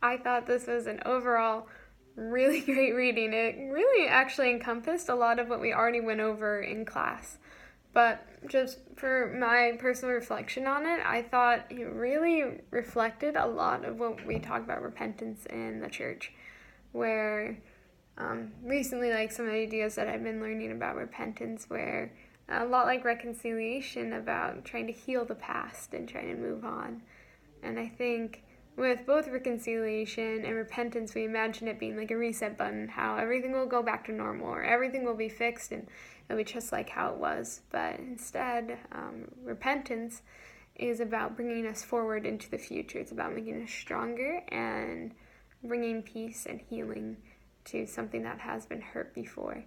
I thought this was an overall really great reading. It really actually encompassed a lot of what we already went over in class. But just for my personal reflection on it, I thought it really reflected a lot of what we talk about repentance in the church, where recently, like some ideas that I've been learning about repentance, where a lot like reconciliation, about trying to heal the past and trying to move on. And I think with both reconciliation and repentance, we imagine it being like a reset button, how everything will go back to normal or everything will be fixed and it'll be just like how it was. But instead, repentance is about bringing us forward into the future. It's about making us stronger and bringing peace and healing to something that has been hurt before.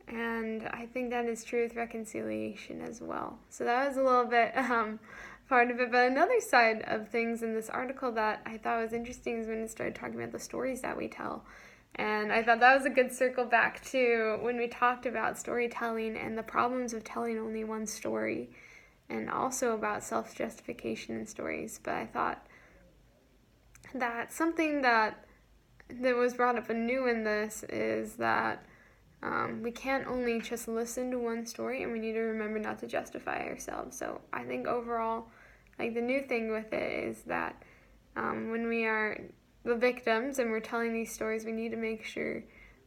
And I think that is true with reconciliation as well. So that was a little bit part of it. But another side of things in this article that I thought was interesting is when it started talking about the stories that we tell. And I thought that was a good circle back to when we talked about storytelling and the problems of telling only one story, and also about self-justification in stories. But I thought that something that was brought up anew in this is that we can't only just listen to one story, and we need to remember not to justify ourselves. So I think overall, like the new thing with it is that when we are the victims and we're telling these stories, we need to make sure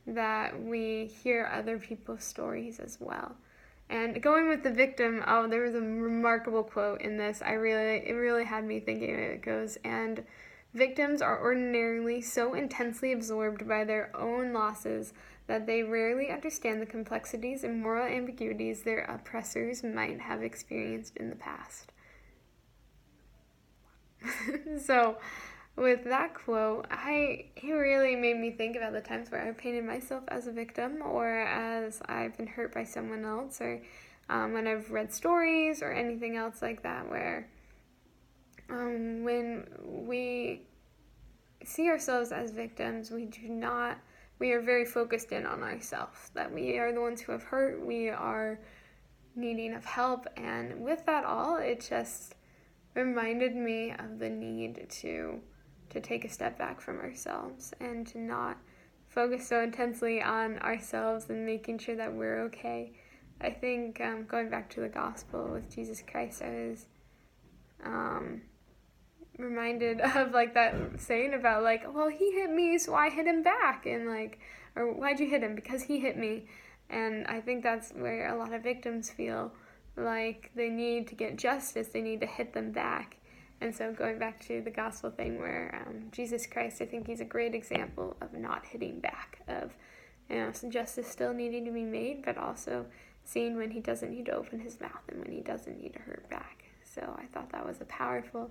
that we hear other people's stories as well. And going with the victim, oh, there was a remarkable quote in this. It really had me thinking. It goes, and victims are ordinarily so intensely absorbed by their own losses that they rarely understand the complexities and moral ambiguities their oppressors might have experienced in the past. So, with that quote, it really made me think about the times where I painted myself as a victim, or as I've been hurt by someone else, or when I've read stories or anything else like that, where when we see ourselves as victims, we are very focused in on ourselves, that we are the ones who have hurt, we are needing of help, and with that all, it just reminded me of the need to take a step back from ourselves and to not focus so intensely on ourselves and making sure that we're okay. I think going back to the gospel with Jesus Christ, I was reminded of like that saying about like, well, he hit me, so I hit him back, and like, or why'd you hit him? Because he hit me. And I think that's where a lot of victims feel like they need to get justice, they need to hit them back. And so going back to the gospel thing, where Jesus Christ, I think he's a great example of not hitting back, of some justice still needing to be made, but also seeing when he doesn't need to open his mouth and when he doesn't need to hurt back. So I thought that was a powerful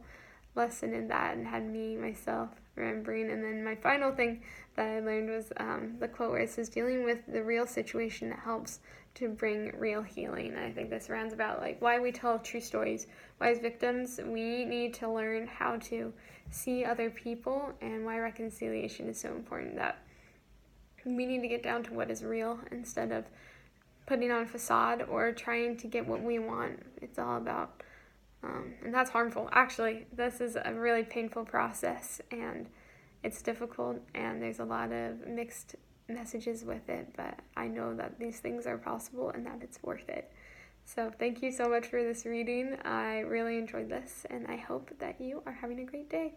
lesson in that, and had me myself remembering. And then my final thing that I learned was the quote where it says, dealing with the real situation that helps to bring real healing. And I think this rounds about like why we tell true stories, why as victims we need to learn how to see other people, and why reconciliation is so important, that we need to get down to what is real instead of putting on a facade or trying to get what we want. It's all about and that's harmful. Actually, this is a really painful process, and it's difficult, and there's a lot of mixed messages with it, but I know that these things are possible and that it's worth it. So thank you so much for this reading. I really enjoyed this, and I hope that you are having a great day.